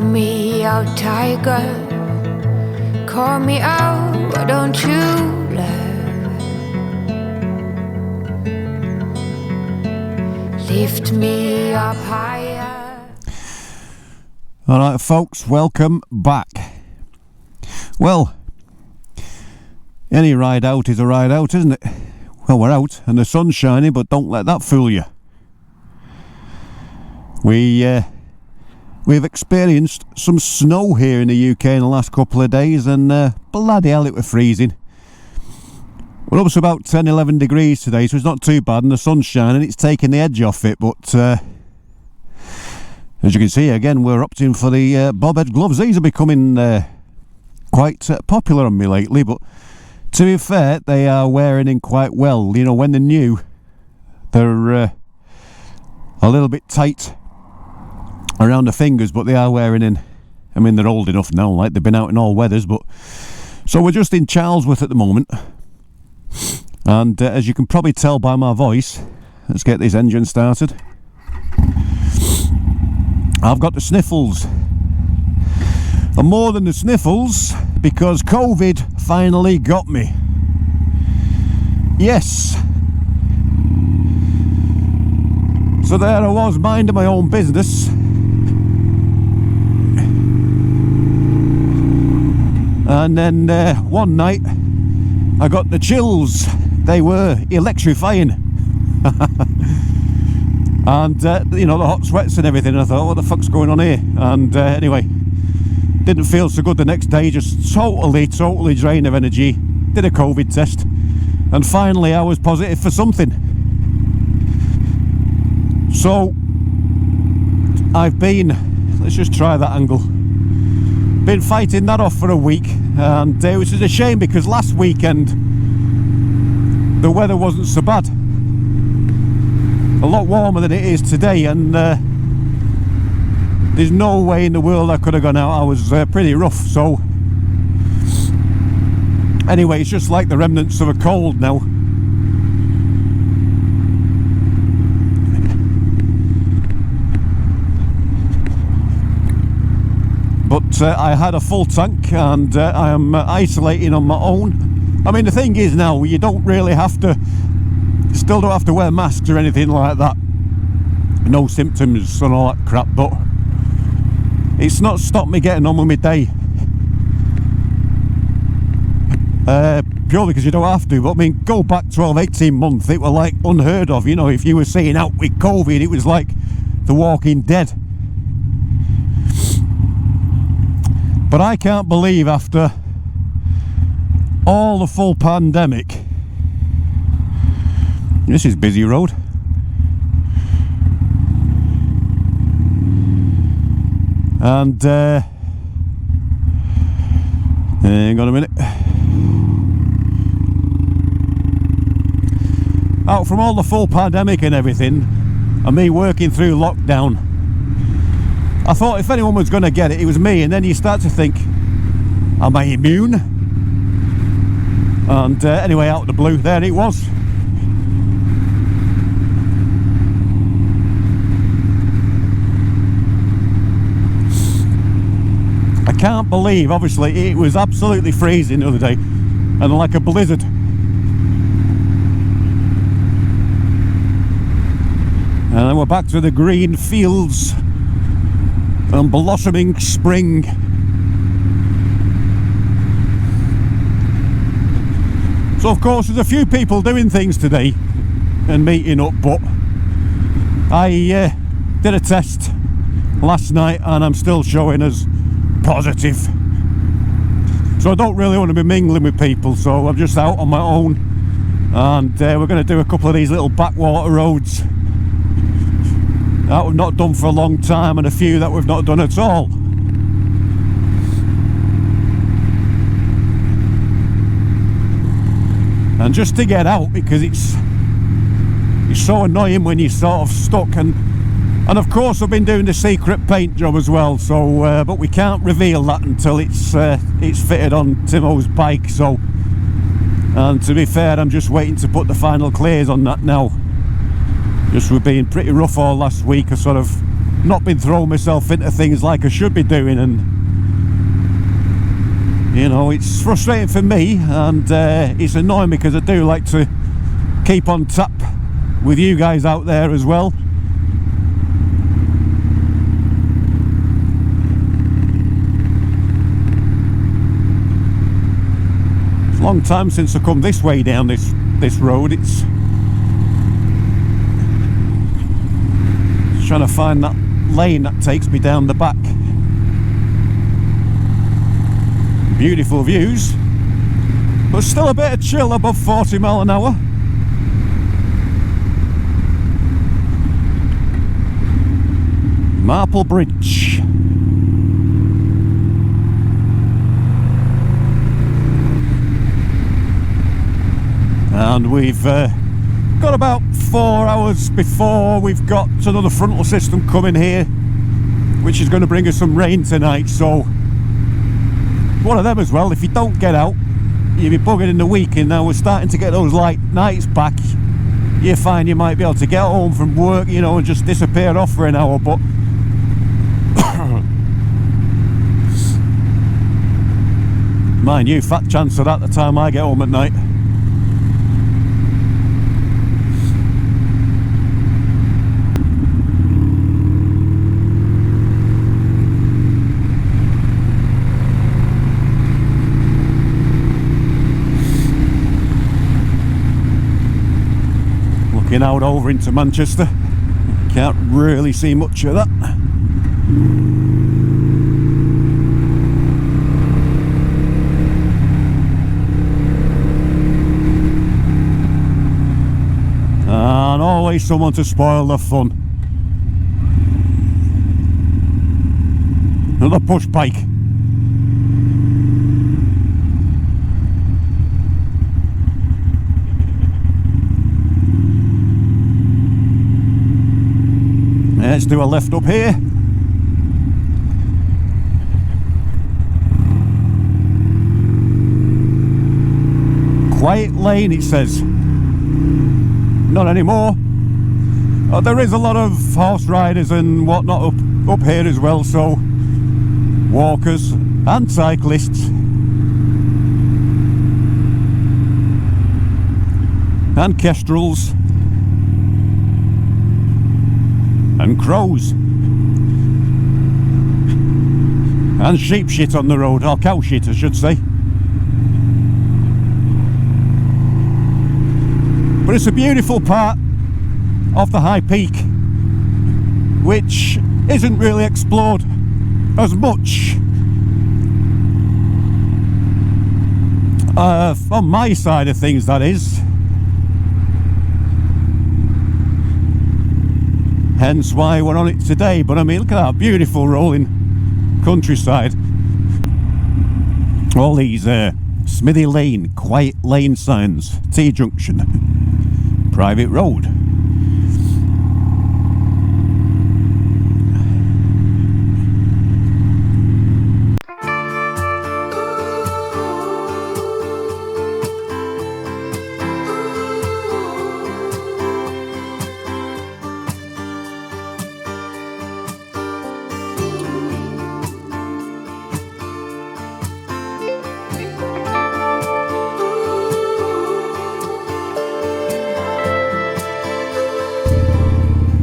me out, tiger. Call me out, why don't you love? Lift me up higher. Alright folks, welcome back. Well, any ride out is a ride out, isn't it? Well, we're out and the sun's shining, but don't let that fool you. We've experienced some snow here in the UK in the last couple of days, and bloody hell, it was freezing. We're up to about 10-11 degrees today, so it's not too bad, and the sun's shining, it's taking the edge off it, but as you can see, again, we're opting for the bobhead gloves. These are becoming quite popular on me lately, but to be fair, they are wearing in quite well. You know, when they're new, they're a little bit tight around the fingers, but they are wearing in. I mean, they're old enough now, like they've been out in all weathers, but so we're just in Charlesworth at the moment, and as you can probably tell by my voice, let's get this engine started. I've got the sniffles, and more than the sniffles, because COVID finally got me. Yes. So there I was, minding my own business, and then one night I got the chills. They were electrifying. And you know, the hot sweats and everything, and I thought, what the fuck's going on here? And anyway, didn't feel so good the next day, just totally drained of energy. Did a COVID test, and finally I was positive for something. So I've been, let's just try that angle, been fighting that off for a week, and which is a shame, because last weekend the weather wasn't so bad, a lot warmer than it is today, and there's no way in the world I could have gone out. I was pretty rough. So anyway, it's just like the remnants of a cold now. But I had a full tank, and I am isolating on my own. I mean, the thing is now, you don't really have to, still don't have to wear masks or anything like that. No symptoms and all that crap, but it's not stopped me getting on with my day. Purely because you don't have to. But I mean, go back 12-18 months, it was like unheard of. You know, if you were seeing out with COVID, it was like The Walking Dead. But I can't believe, after all the full pandemic, this is busy road, and hang on a minute, out from all the full pandemic and everything, and me working through lockdown, I thought if anyone was going to get it, it was me. And then you start to think, am I immune? And anyway, out of the blue, there it was. I can't believe, obviously, it was absolutely freezing the other day, and like a blizzard. And then we're back to the green fields and blossoming spring. So of course there's a few people doing things today and meeting up, but I did a test last night and I'm still showing as positive, so I don't really want to be mingling with people, so I'm just out on my own, and we're going to do a couple of these little backwater roads that we've not done for a long time, and a few that we've not done at all. And just to get out, because it's so annoying when you're sort of stuck, and of course I've been doing the secret paint job as well, so but we can't reveal that until it's fitted on Timo's bike. So, and to be fair, I'm just waiting to put the final clears on that now. Just we're being pretty rough all last week. I sort of not been throwing myself into things like I should be doing, and you know, it's frustrating for me, and it's annoying because I do like to keep on tap with you guys out there as well. It's a long time since I come this way down this road. It's trying to find that lane that takes me down the back. Beautiful views, but still a bit of chill above 40 mile an hour. Marple Bridge. And we've got about 4 hours before we've got another frontal system coming here, which is going to bring us some rain tonight. So one of them as well, if you don't get out, you'll be buggered in the weekend. Now we're starting to get those light nights back. You find you might be able to get home from work, you know, and just disappear off for an hour, but mind you, fat chance of that the time I get home at night. Looking out over into Manchester, can't really see much of that. And always someone to spoil the fun. Another push bike. Let's do a left up here. Quiet lane, it says. Not anymore. There is a lot of horse riders and whatnot up here as well, so walkers and cyclists and kestrels and crows and sheep shit on the road, or cow shit I should say. But it's a beautiful part of the high peak, which isn't really explored as much on my side of things, that is. Hence why we're on it today. But I mean, look at that beautiful rolling countryside. All these Smithy Lane, Quiet Lane signs, T-junction, private road.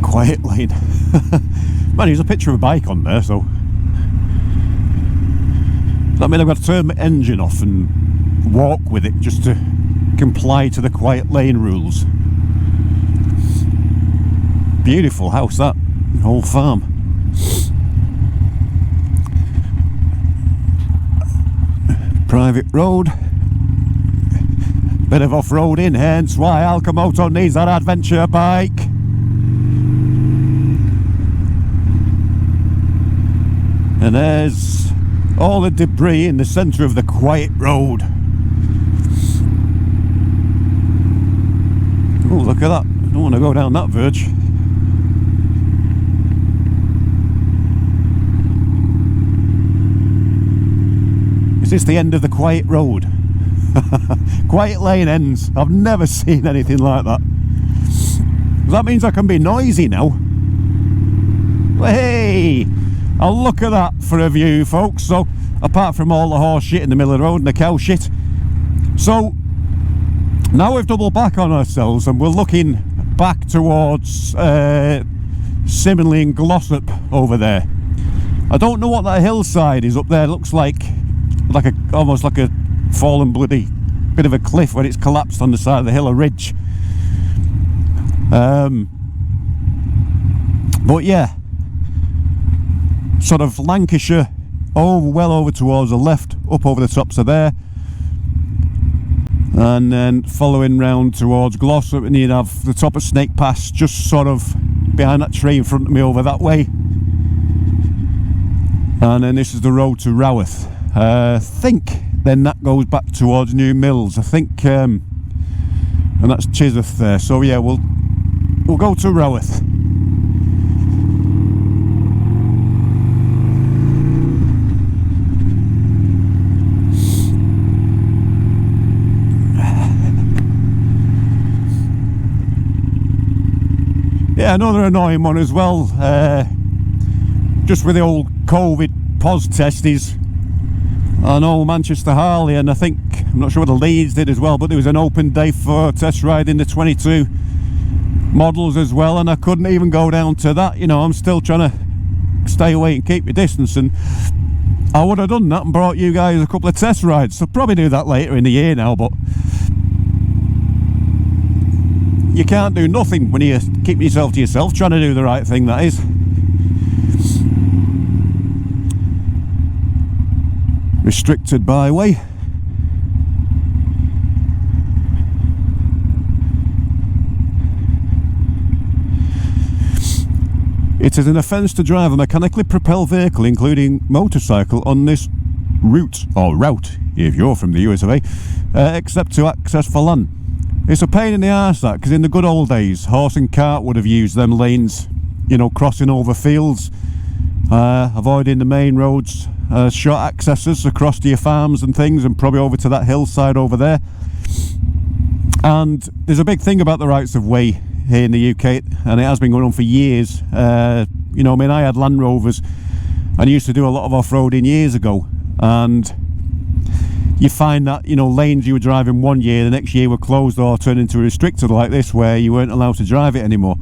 Quiet lane. Man, there's a picture of a bike on there, so that means I've got to turn my engine off and walk with it just to comply to the quiet lane rules. Beautiful house, that whole farm. Private road, bit of off-roading, hence why ALCHEMOTO needs that adventure bike. And there's all the debris in the centre of the quiet road. Oh, look at that. I don't want to go down that verge. Is this the end of the quiet road? Quiet lane ends. I've never seen anything like that. That means I can be noisy now. Hey, oh, look at that for a view, folks. So apart from all the horse shit in the middle of the road and the cow shit, so now we've doubled back on ourselves and we're looking back towards Simmerley and Glossop over there. I don't know what that hillside is up there. It looks like almost like a fallen bloody bit of a cliff where it's collapsed on the side of the hill, a ridge. But yeah, sort of Lancashire, well over towards the left, up over the tops of there, and then following round towards Glossop, and you'd have the top of Snake Pass just sort of behind that tree in front of me over that way. And then this is the road to Roworth. I think then that goes back towards New Mills, I think, and that's Chisworth there. So yeah, we'll go to Roworth. Yeah, another annoying one as well, just with the old COVID POS test is, I know Manchester Harley, and I think, I'm not sure whether Leeds did as well, but there was an open day for test riding the 22 models as well, and I couldn't even go down to that. You know, I'm still trying to stay away and keep your distance, and I would have done that and brought you guys a couple of test rides. So probably do that later in the year now, but you can't do nothing when you keep yourself to yourself, trying to do the right thing, that is. Restricted byway. It is an offence to drive a mechanically propelled vehicle, including motorcycle, on this route, or route, if you're from the US of A, except to access for land. It's a pain in the arse, that, because in the good old days, horse and cart would have used them lanes, you know, crossing over fields, avoiding the main roads, short accesses across to your farms and things, and probably over to that hillside over there. And there's a big thing about the rights of way here in the UK, and it has been going on for years. You know, I mean, I had Land Rovers and used to do a lot of off-roading years ago, and you find that, you know, lanes you were driving one year, the next year were closed or turned into restricted like this, where you weren't allowed to drive it anymore.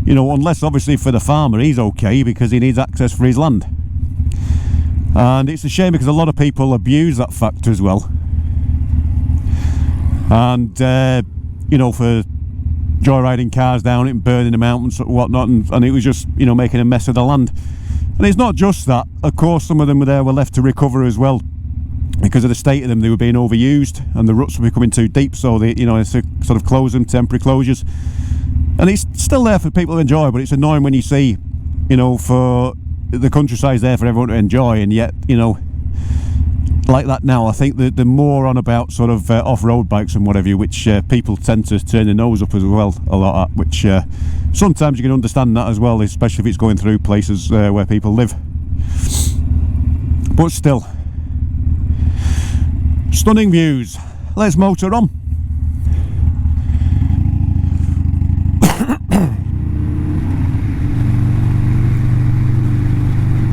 You know, unless obviously for the farmer he's okay because he needs access for his land. And it's a shame because a lot of people abuse that fact as well. And you know, for joyriding cars down it and burning the mountains and whatnot, and it was just, you know, making a mess of the land. And it's not just that, of course, some of them were left to recover as well. Because of the state of them, they were being overused and the ruts were becoming too deep, so they, you know, it's sort of close them, temporary closures. And it's still there for people to enjoy, but it's annoying when you see, you know, for the countryside's there for everyone to enjoy, and yet, you know, like that now, I think they're more on about sort of off-road bikes and whatever, which people tend to turn their nose up as well a lot at, which sometimes you can understand that as well, especially if it's going through places where people live. But still, stunning views. Let's motor on.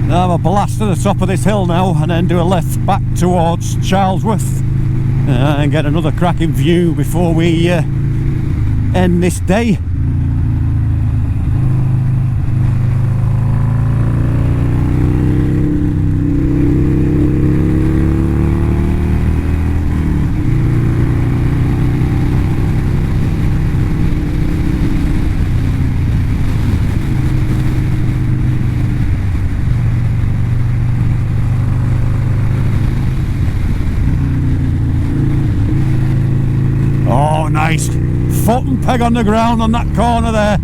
Have a blast to the top of this hill now, and then do a left back towards Charlesworth, and get another cracking view before we end this day. Nice foot and peg on the ground on that corner there.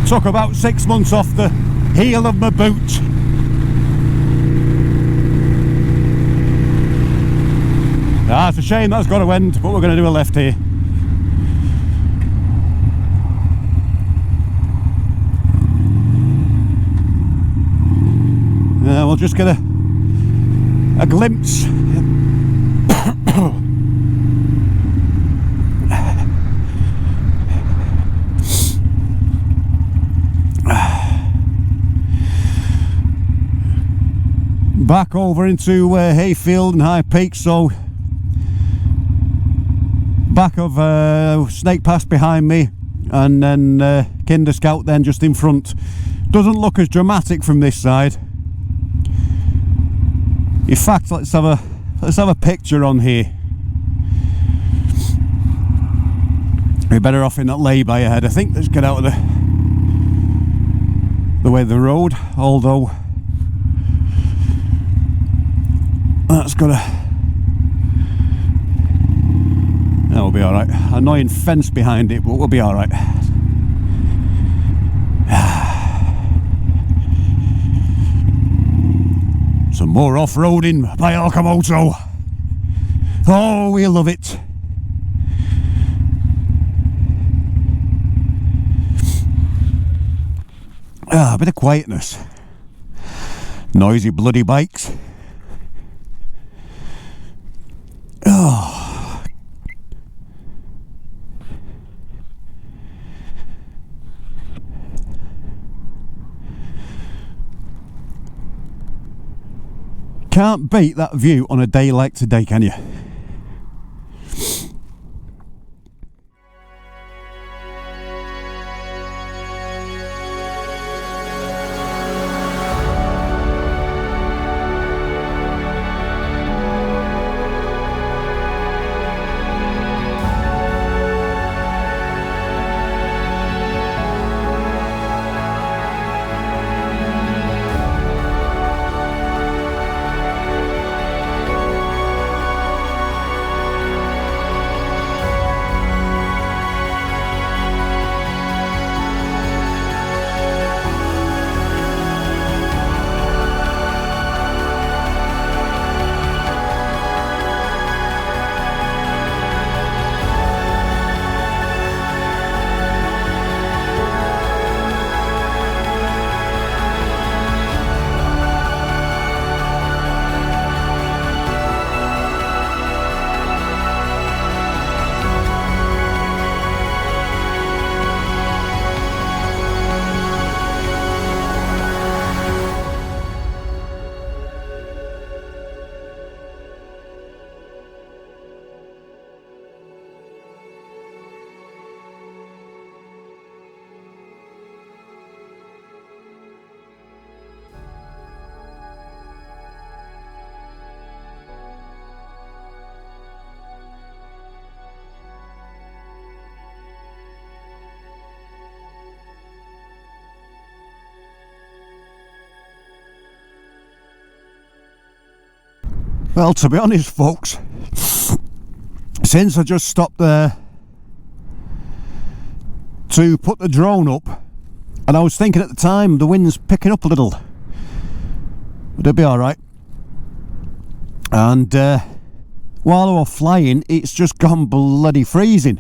Took about 6 months off the heel of my boot. It's a shame that's got to end, but we're going to do a left here. We'll just get a glimpse. back over into Hayfield and High Peak, so back of Snake Pass behind me, and then Kinder Scout then just in front. Doesn't look as dramatic from this side. In fact, let's have a picture on here. We're better off in that lay-by ahead. I think let's get out of the way of the road, although that's got that'll be alright. Annoying fence behind it, but we'll be alright. Some more off-roading by ALCHEMOTO. Oh, we love it. A bit of quietness. Noisy bloody bikes. Oh. Can't beat that view on a day like today, can you? Well, to be honest, folks, since I just stopped there to put the drone up, and I was thinking at the time the wind's picking up a little, but it'll be alright. And while I was flying, it's just gone bloody freezing.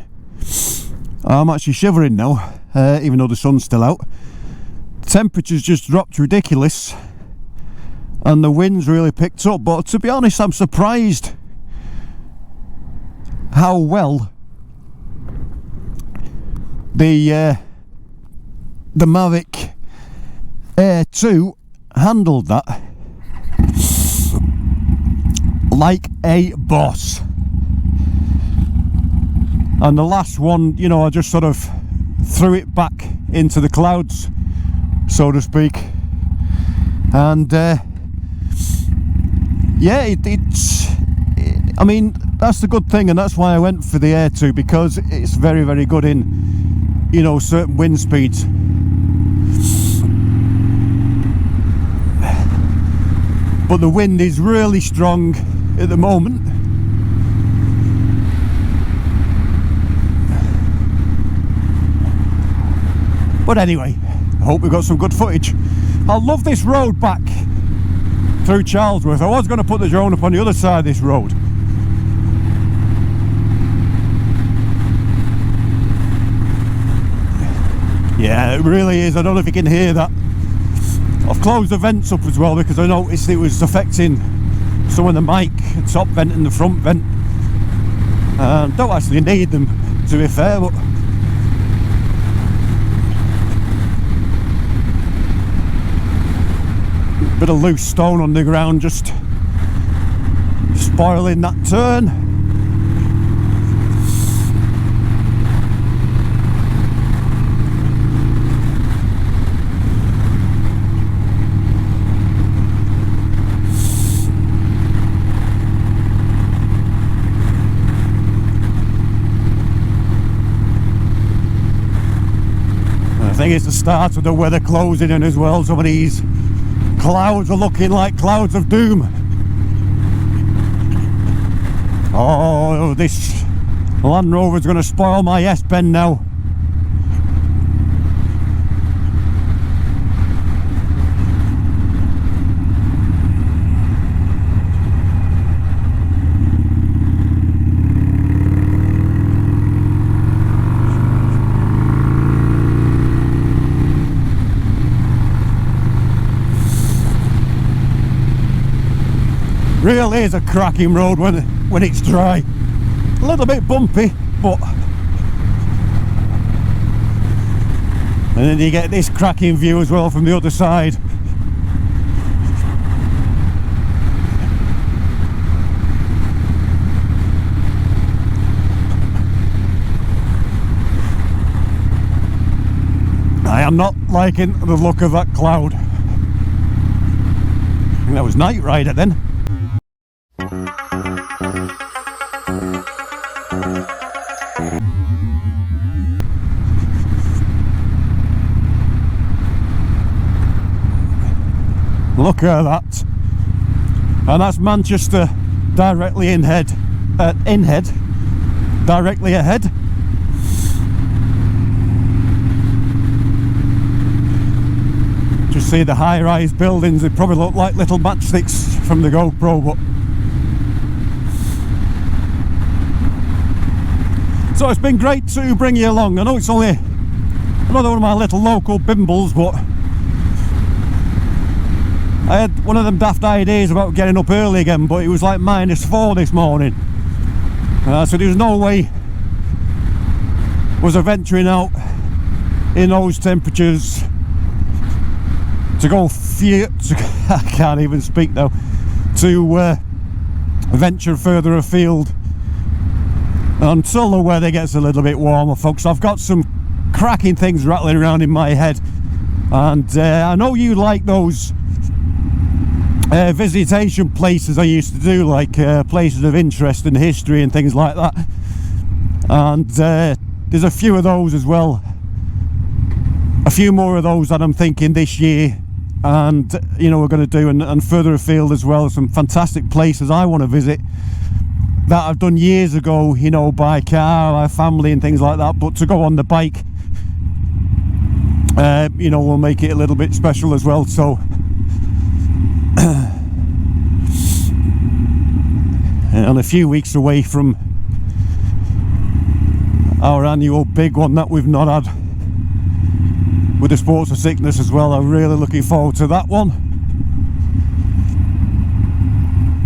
I'm actually shivering now, even though the sun's still out. The temperature's just dropped ridiculous, and the wind's really picked up. But to be honest, I'm surprised how well the Mavic Air 2 handled that like a boss. And the last one, you know, I just sort of threw it back into the clouds, so to speak. And yeah, I mean, that's the good thing, and that's why I went for the Air 2, because it's very, very good in, you know, certain wind speeds. But the wind is really strong at the moment. But anyway, I hope we got some good footage. I love this road back through Charlesworth. I was going to put the drone up on the other side of this road. Yeah, it really is. I don't know if you can hear that. I've closed the vents up as well because I noticed it was affecting some of the mic, the top vent and the front vent. Don't actually need them, to be fair, but bit of loose stone on the ground, just spoiling that turn. I think it's the start of the weather closing in as well. Some of these clouds are looking like clouds of doom. Oh, this Land Rover's going to spoil my S-Pen now. Really is a cracking road when it's dry. A little bit bumpy, but and then you get this cracking view as well from the other side. I am not liking the look of that cloud. I think that was Night Rider then. Look at that, and that's Manchester directly directly ahead. Just see the high-rise buildings. They probably look like little matchsticks from the GoPro, but so it's been great to bring you along. I know it's only another one of my little local bimbles, but I had one of them daft ideas about getting up early again, but it was like -4 this morning. So there was no way was I venturing out in those temperatures to go I can't even speak now, to venture further afield until the weather gets a little bit warmer, folks. I've got some cracking things rattling around in my head, and I know you like those visitation places I used to do, like places of interest and history and things like that, and there's a few of those as well, a few more of those that I'm thinking this year, and you know, we're going to do, and further afield as well, some fantastic places I want to visit that I've done years ago, you know, by car, by family and things like that, but to go on the bike, you know, will make it a little bit special as well. So and a few weeks away from our annual big one that we've not had with the Sports of Sickness as well. I'm really looking forward to that one,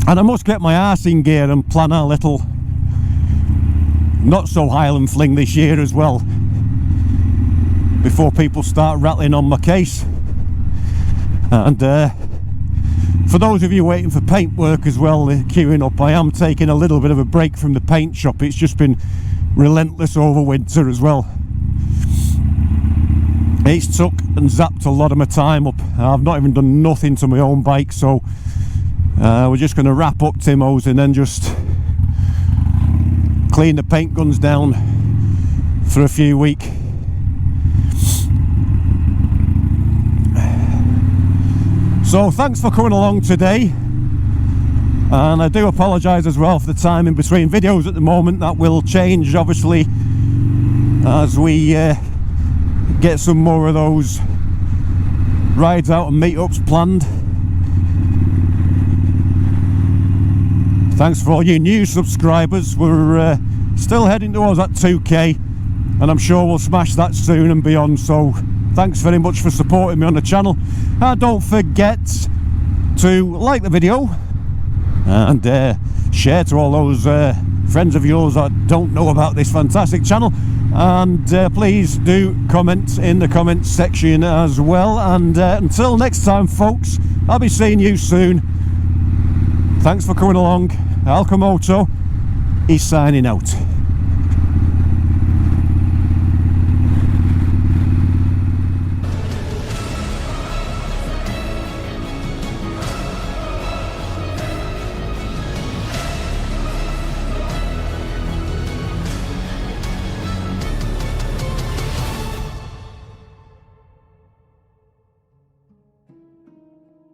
and I must get my arse in gear and plan a little not so Highland fling this year as well, before people start rattling on my case. And for those of you waiting for paint work as well, queuing up, I am taking a little bit of a break from the paint shop. It's just been relentless over winter as well. It's took and zapped a lot of my time up. I've not even done nothing to my own bike, so we're just going to wrap up Timo's and then just clean the paint guns down for a few weeks. So thanks for coming along today, and I do apologise as well for the time in between videos at the moment. That will change obviously as we get some more of those rides out and meetups planned. Thanks for all you new subscribers. We're still heading towards that 2k, and I'm sure we'll smash that soon and beyond. So thanks very much for supporting me on the channel, and don't forget to like the video and share to all those friends of yours that don't know about this fantastic channel, and please do comment in the comments section as well. And until next time, folks, I'll be seeing you soon. Thanks for coming along. ALCHEMOTO is signing out.